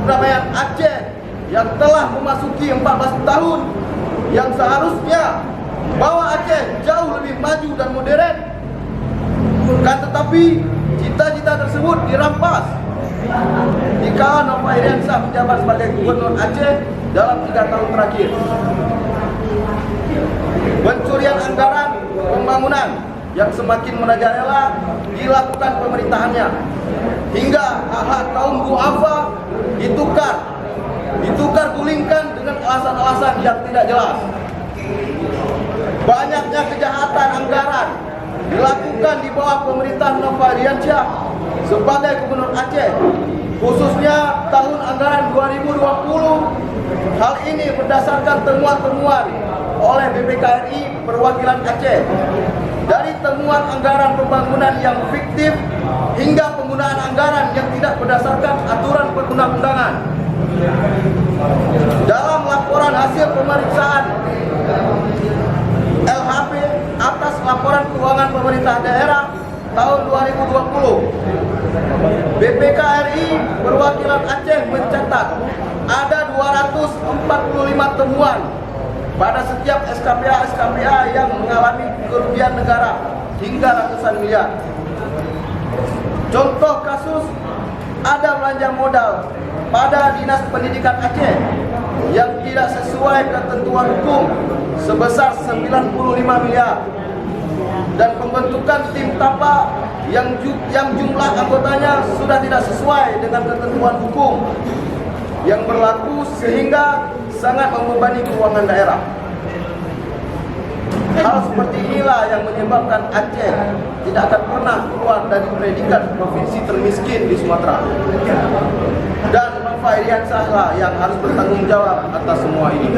perdamaian Aceh yang telah memasuki 14 tahun, yang seharusnya membawa Aceh jauh lebih maju dan modern. Kan tetapi cita-cita tersebut dirampas dikala Nova Iriansyah menjabat sebagai Gubernur Aceh dalam 3 tahun terakhir. Pencurian anggaran pembangunan yang semakin merajalela dilakukan pemerintahannya, hingga hak kaum duafa ditukar gulingkan dengan alasan-alasan yang tidak jelas. Banyaknya kejahatan anggaran dilakukan di bawah pemerintahan Nova Iriansyah sebagai Gubernur Aceh, khususnya tahun anggaran 2020. Hal ini berdasarkan temuan-temuan oleh BPKRI Perwakilan Aceh. Dari temuan anggaran pembangunan yang fiktif hingga penggunaan anggaran yang tidak berdasarkan aturan perundang-undangan. Dalam laporan hasil pemeriksaan LHP atas laporan keuangan pemerintah daerah tahun 2020, BPKRI Perwakilan Aceh mencatat ada 245 temuan pada setiap SKPA yang mengalami kerugian negara hingga ratusan miliar. Contoh kasus, ada belanja modal pada Dinas Pendidikan Aceh yang tidak sesuai ketentuan hukum sebesar 95 miliar, dan pembentukan tim TAPA yang jumlah anggotanya sudah tidak sesuai dengan ketentuan hukum yang berlaku sehingga sangat membebani keuangan daerah. Hal seperti inilah yang menyebabkan Aceh tidak akan pernah keluar dari predikat provinsi termiskin di Sumatera. Dan Nova Iriansyah lah yang harus bertanggung jawab atas semua ini.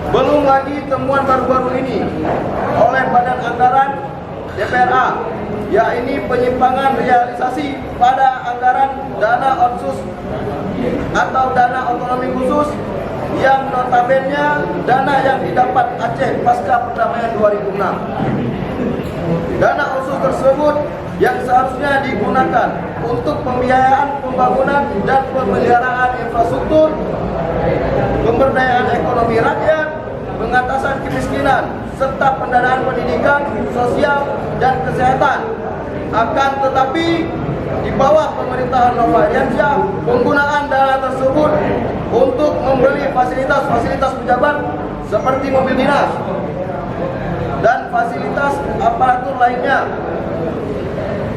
Belum lagi temuan baru-baru ini oleh Badan Anggaran DPRA, yaitu penyimpangan realisasi pada anggaran dana otsus atau dana otonomi khusus yang notabene dana yang didapat Aceh pasca perdamaian 2006. Dana otsus tersebut yang seharusnya digunakan untuk pembiayaan pembangunan dan pemeliharaan infrastruktur, pemberdayaan ekonomi rakyat, pengatasan kemiskinan, serta pendanaan pendidikan, sosial, dan kesehatan. Akan tetapi di bawah pemerintahan Nova Iriansyah, penggunaan dana tersebut untuk membeli fasilitas-fasilitas pejabat seperti mobil dinas dan fasilitas aparatur lainnya,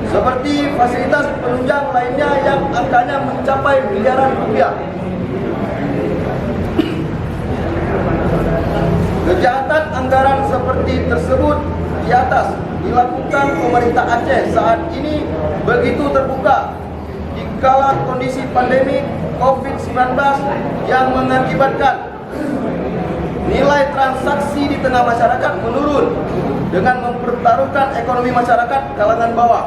seperti fasilitas penunjang lainnya yang angkanya mencapai miliaran rupiah. Kejahatan anggaran seperti tersebut di atas dilakukan pemerintah Aceh saat ini begitu terbuka di kala kondisi pandemi COVID-19 yang mengakibatkan nilai transaksi di tengah masyarakat menurun dengan mempertaruhkan ekonomi masyarakat kalangan bawah.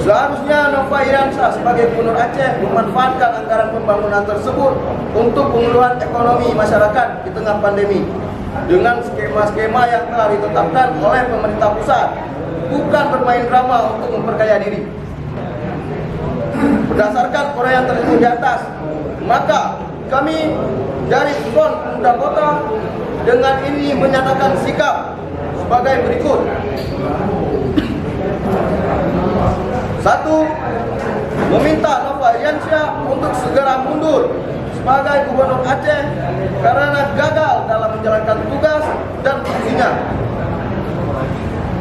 Seharusnya Nova Iriansyah sebagai Gubernur Aceh memanfaatkan anggaran pembangunan tersebut untuk pemulihan ekonomi masyarakat di tengah pandemi dengan skema-skema yang telah ditetapkan oleh pemerintah pusat, bukan bermain drama untuk memperkaya diri. Berdasarkan uraian tersebut di atas, maka kami dari Front Pemuda Kota dengan ini menyatakan sikap sebagai berikut. 1. Meminta Nova Iriansyah untuk segera mundur sebagai Gubernur Aceh karena gagal dalam menjalankan tugas dan fungsinya.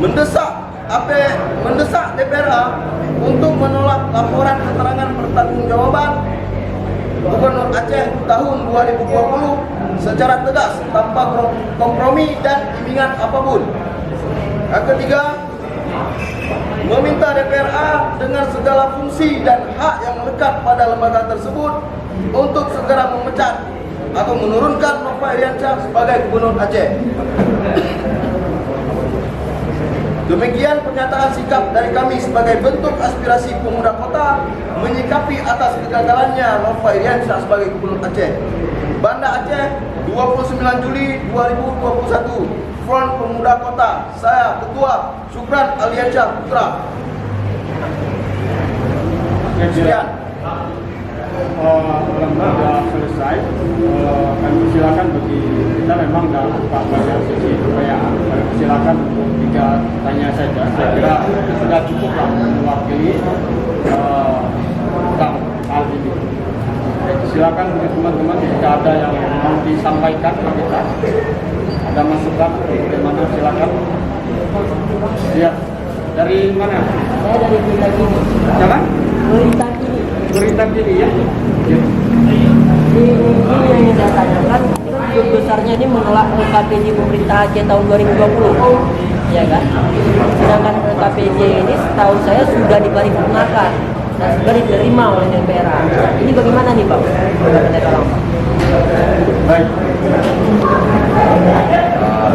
Mendesak DPRA untuk menolak laporan keterangan pertanggungjawaban Gubernur Aceh tahun 2020 secara tegas tanpa kompromi dan immingan apapun. Yang ketiga, meminta DPRA dengan segala fungsi dan hak yang melekat pada lembaga tersebut untuk segera memecat atau menurunkan Nova Iriansyah sebagai Gubernur Aceh. Demikian pernyataan sikap dari kami sebagai bentuk aspirasi pemuda kota menyikapi atas kegagalannya Nova Iriansyah sebagai Gubernur Aceh. Banda Aceh, 29 Juli 2021. Front Pemuda Kota. Saya Ketua Syukran Aliansyah Putra. Sekian. Lembah sudah selesai. Kami persilakan bagi kita memang dalam banyak sisi supaya silakan untuk 3 tanya saja. Saya kira sudah cukup lah mewakili tentang hal ini. Silakan bagi teman-teman jika ada yang mau disampaikan ke kita, ada masukan bagaimana, silakan. Ya, dari mana? Saya dari Berita Kini. Jangan? Berita Kini. Berita Kini ya. Ini yang saya tanyakan, grup besarnya ini menolak LKPJ pemerintah Aceh tahun 2020, ya kan? Sedangkan LKPJ ini setahu saya sudah diparipurnakan dan sudah diterima oleh DPR. Ini bagaimana nih Pak? Baik.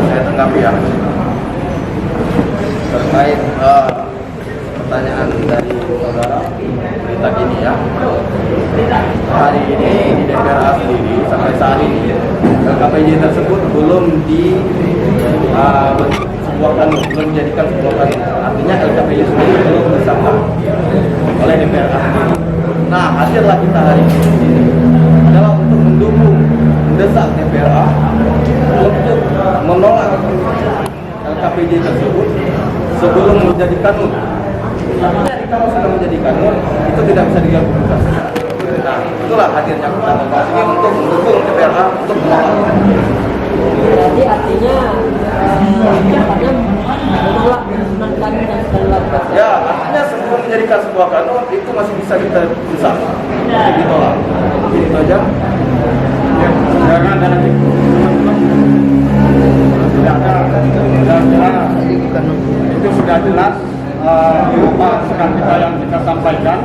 Saya tanggapi ya terkait pertanyaan dari saudara Berita Kini ya. Hari ini di DPR sendiri sampai saat ini LKPJ tersebut belum sebuah kanun, belum dijadikan sebuah kanun. Artinya LKPJ sendiri belum disahkan oleh DPR sendiri. Nah, hadirlah kita hari ini adalah untuk mendukung, mendesak DPR untuk menolak LKPJ tersebut sebelum menjadi kanun. Artinya kalau sudah menjadi kanun itu tidak bisa diganggu. Nah, itulah hadirnya kita membahas ini untuk mendukung DPR untuk menolak. Jadi artinya sifatnya menolak penyusunan kanun yang sudah dilakukan. Ya, artinya sebelum menjadikan sebuah kanun itu masih bisa kita desak untuk ditolak. Itu aja. Ya, jangan ada nanti tidak ada itu sudah jelas berupa sikap kita yang kita sampaikan.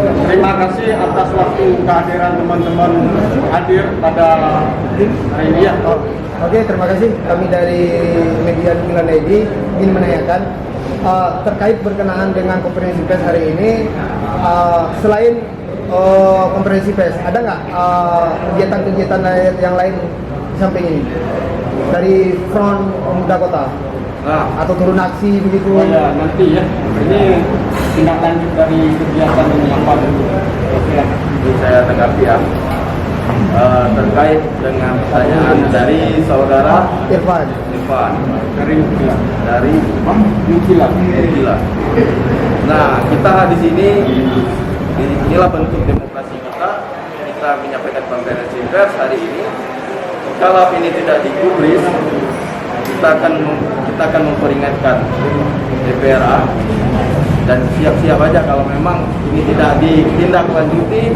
Terima kasih atas waktu kehadiran teman-teman hadir pada hari ini ya. Oke, terima kasih. Kami dari media Milan ID ingin menanyakan terkait berkenaan dengan konferensi pers hari ini. Selain konferensi pers, ada nggak kegiatan-kegiatan yang lain di samping ini dari Front Pemuda Kota? Nah, Atau turun aksi begitu? Oh ya, nanti ya. Ini tindak lanjut dari kegiatan ini apa dulu? ini saya tanggapi ya terkait dengan pertanyaan dari saudara Irfan. Dari Nukila. dari Nukila. Gila. Nah, kita di sini inilah bentuk demokrasi kita. Kita menyampaikan konferensi pers hari ini. Kalau ini tidak digubris, kita akan memperingatkan DPR dan siap-siap aja kalau memang ini tidak ditindaklanjuti.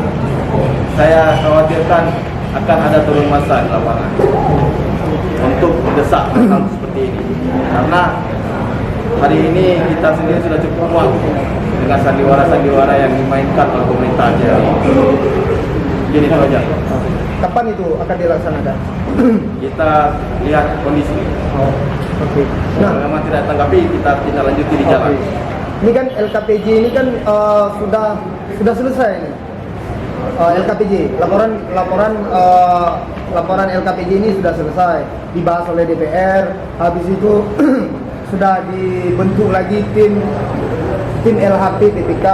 Saya khawatirkan akan ada turun massa di lapangan untuk mendesak hal seperti ini. Karena hari ini kita sendiri sudah cukup muak dengan sandiwara-sandiwara yang dimainkan oleh pemerintah Aceh. Jadi itu aja. Kapan itu akan dilaksanakan? Kita lihat kondisi. Oke. Nah, memang tidak tanggapi, kita tindak lanjuti di jalan. Ini kan LKPJ ini kan sudah selesai ini. LKPJ, laporan LKPJ ini sudah selesai, dibahas oleh DPR. Habis itu sudah dibentuk lagi tim LHP PPK,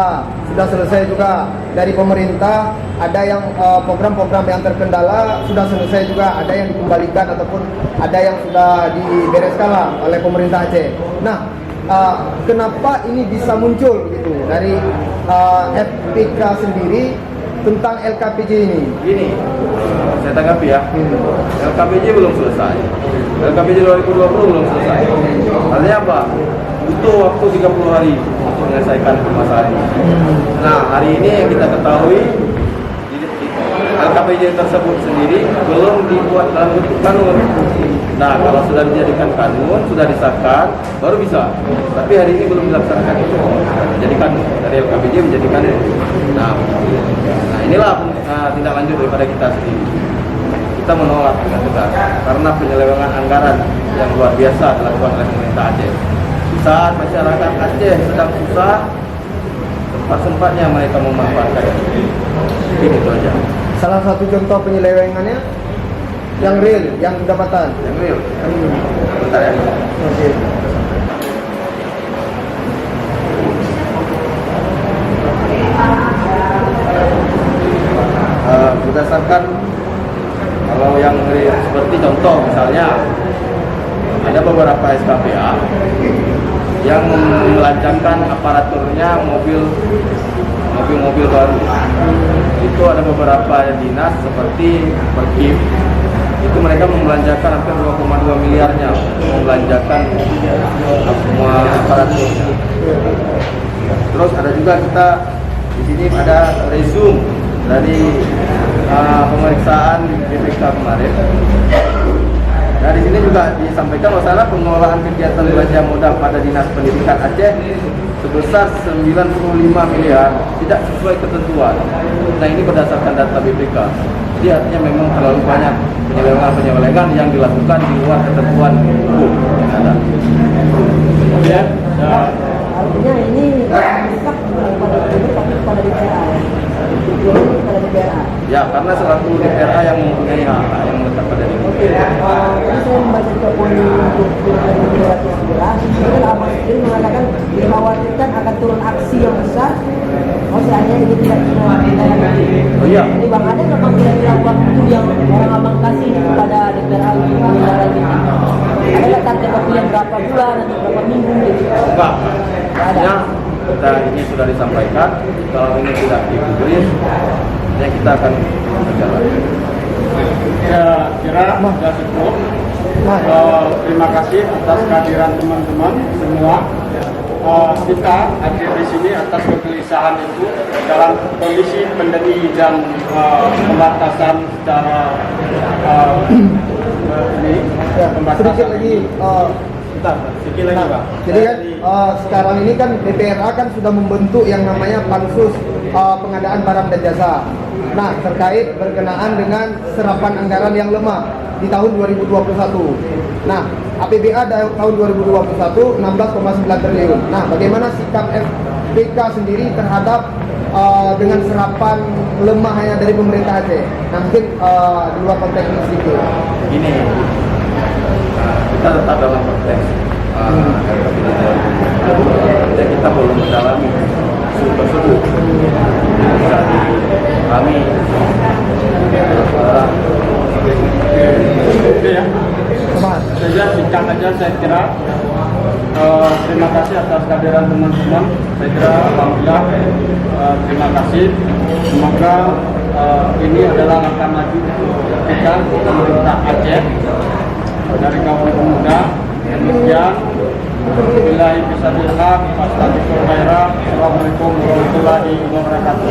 sudah selesai juga. Dari pemerintah ada yang program-program yang terkendala sudah selesai juga, ada yang dikembalikan ataupun ada yang sudah dibereskan lah oleh pemerintah Aceh. Nah, kenapa ini bisa muncul gitu dari FPK sendiri tentang LKPJ ini? Gini, saya tanggapi ya. LKPJ belum selesai. LKPJ 2020 belum selesai. Artinya apa? Butuh waktu 30 hari untuk menyelesaikan permasalahan ini. Nah, hari ini yang kita ketahui LKPJ tersebut sendiri belum dibuat dalam bentuk kanun. Nah, kalau sudah dijadikan kanun, sudah disahkan, baru bisa. Tapi hari ini belum dilaksanakan itu. Jadi kanun dari LKPJ menjadi kanun. Nah, inilah tindak lanjut daripada kita sendiri. Kita menolak dengan tegas karena penyelewengan anggaran yang luar biasa dilakukan oleh pemerintah Aceh. Di saat masyarakat Aceh sedang susah, sempat-sempatnya mereka memanfaatkan itu. Ini itu aja. Salah satu contoh penyelewengannya yang real, yang pendapatan. Yang real. Bentar ya. Oke. aparaturnya mobil baru. Itu ada beberapa dinas seperti Perkim, itu mereka membelanjakan hampir 2,2 miliarnya membelanjakan semua aparaturnya. Terus ada juga kita di sini ada resume dari pemeriksaan BPK kemarin. Nah, di sini juga disampaikan masalah pengelolaan kegiatan belanja modal pada Dinas Pendidikan Aceh sebesar 95 miliar tidak sesuai ketentuan. Nah, ini berdasarkan data BPK. Jadi artinya memang terlalu banyak penyelewengan yang dilakukan di luar ketentuan hukum yang ada. Kemudian artinya ini bukan pada gubernur tapi pada DPRA. Gubernur pada DPRA. Ya, karena selaku DPRA yang mempunyai hak yang melekat pada diri. Oke, tadi saya membaca juga poin 211, itu kan Ahmad sendiri mengatakan dikhawatirkan akan turun aksi yang besar. Seandainya ini tidak ditindaklanjuti. Oh iya. Jadi Bang, ada nggak Bang kira-kira waktu yang orang Abang kasih kepada DPRA untuk menindaklanjuti? Ada nggak target waktu yang berapa bulan atau berapa minggu gitu? Enggak. Artinya kita ini sudah disampaikan, kalau ini tidak digubris, ya kita akan berjalan. Ya, kira sudah cukup. Terima kasih atas kehadiran teman-teman semua. Kita hadir di sini atas kegelisahan itu dalam kondisi pandemi dan pembatasan secara ini Sedikit lagi, sedikit lagi Pak. jadi kan sekarang ini kan DPRA kan sudah membentuk yang namanya pansus pengadaan barang dan jasa. Nah, terkait berkenaan dengan serapan anggaran yang lemah di tahun 2021. Nah, APBA tahun 2021 16,9 triliun. Nah, bagaimana sikap FPK sendiri terhadap dengan serapan lemahnya dari pemerintah Aceh? Nah, mungkin di luar konteks ini sedikit. Ini kita tetap dalam konteks jadi kita belum mendalami isu tersebut. Jadi kami Oke ya. Mas, Saja singkat aja saya kira. Terima kasih atas kehadiran teman-teman. Saya kira alhamdulillah terima kasih. Semoga ini adalah langkah maju untuk kita pemerintah Aceh dari kaum pemuda. Demikian. Billahi fisabilillah. Wassalamualaikum warahmatullahi wabarakatuh.